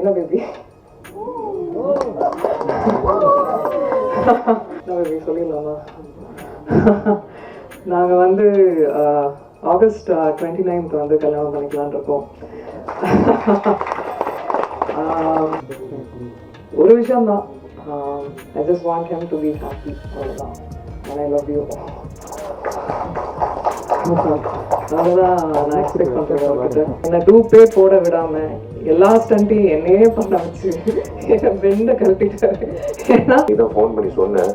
என்ன baby baby சொல்லிடலாமா? நாங்கள் வந்து ஆகஸ்ட் 29th வந்து கல்யாணம் பண்ணிக்கலான் இருக்கோம். ஒரு விஷயம்தான், I just want him to be happy, அவ்வளோதான். And I love you. அதுதான் நான் எக்ஸ்பெக்ட் பண்ணுறேன் அவர்கிட்ட. என்னை டூப்பே போட விடாம எல்லா ஸ்டண்ட்டையும் என்னையே பண்ண வச்சு என் பெண்டை கழட்டிட்டாரு. ஏன்னா இதான் ஃபோன் பண்ணி சொன்னேன்,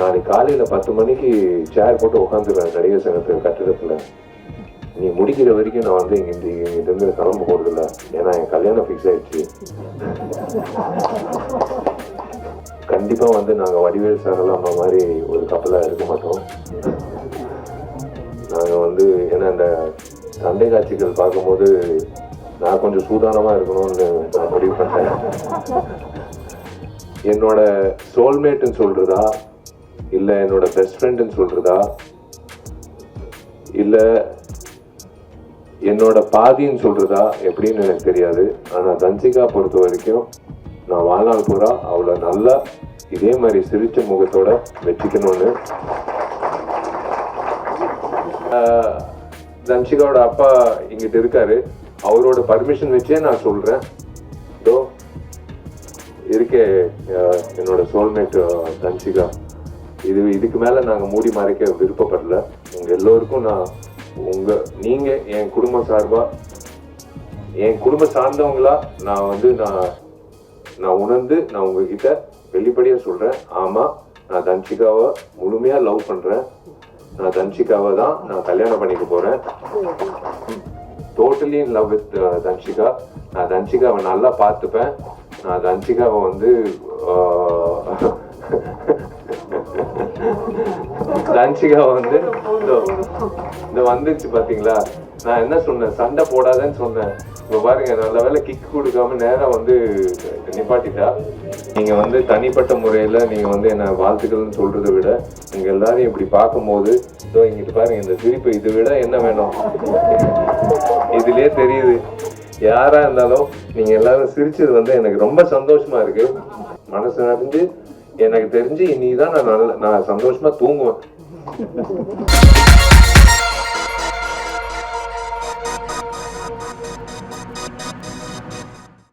நாளைக்கு காலையில 10 மணிக்கு சேர் போட்டு உட்காந்துருவேன் நடிகர் சங்கத்து கட்டிடத்துல. நீ முடிக்கிற வரைக்கும் நான் வந்து இங்கிருந்து கிளம்ப போறது இல்லை, ஏன்னா என் கல்யாணம் ஃபிக்ஸ் ஆயிடுச்சு. கண்டிப்பா வந்து நாங்க வடிவேல் சாரெல்லாம் அந்த மாதிரி ஒரு கப்பலா இருக்க மாட்டோம். நாங்க வந்து ஏன்னா இந்த சண்டை காட்சிகள் பார்க்கும்போது நான் கொஞ்சம் சூதானமா இருக்கணும்னு நான் முடிவு பண்ணேன். என்னோட சோல்மேட்னு சொல்றதா, இல்ல என்னோட பெஸ்ட் ஃப்ரெண்டுன்னு சொல்றதா, இல்ல என்னோட பாதின்னு சொல்றதா எப்படின்னு எனக்கு தெரியாது. ஆனா தன்சிகா பொறுத்த வரைக்கும் நான் வாழ்நாள் பூரா அவளை நல்லா இதே மாதிரி சிரிச்ச முகத்தோட வச்சுக்கணும்னு. தன்சிகாவோட அப்பா இங்கிட்ட இருக்காரு, அவரோட பர்மிஷன் வச்சே நான் சொல்றேன். இதோ இருக்கே என்னோட சோல்மேட் தன்சிகா. இதுக்கு மேல நாங்க மூடி மறைக்க விருப்பப்படல. உங்க எல்லோருக்கும் நீங்க என் குடும்ப சார்பா, என் குடும்ப சார்ந்தவங்களா நான் வந்து நான் உணர்ந்து நான் உங்ககிட்ட வெளிப்படையா சொல்றேன். ஆமா, நான் தன்சிகாவை முழுமையா லவ் பண்றேன். நான் தன்சிகாவை தான் நான் கல்யாணம் பண்ணிக்க போறேன். Totally in love with Dhanshika. நான் தன்சிகாவை நல்லா பார்த்துப்பேன். நான் தன்சிகாவை வந்து தன்சிகா வந்து இந்த வந்துச்சு பாத்தீங்களா, நான் என்ன சொன்னேன், சண்டை போடாதேன்னு சொன்னேன். இப்ப பாருங்க, நல்ல வேலை கிக் கொடுக்காம நேரம் வந்து நிப்பாட்டிட்டா. நீங்க வந்து தனிப்பட்ட முறையில நீங்க வந்து என்ன வாழ்த்துக்கள்னு சொல்றதை விட உங்க எல்லாரையும் இப்படி பார்க்கும்போது இதோ இங்கிட்டு பாருங்க இந்த சிரிப்பு, இதை விட என்ன வேணும்? இதுலயே தெரியுது. யாரா இருந்தாலும் நீங்க எல்லாரும் சிரிச்சது வந்து எனக்கு ரொம்ப சந்தோஷமா இருக்கு. மனசு நிறைஞ்சு எனக்கு தெரிஞ்சு இன்னைக்குதான் நான் சந்தோஷமா தூங்குவேன்.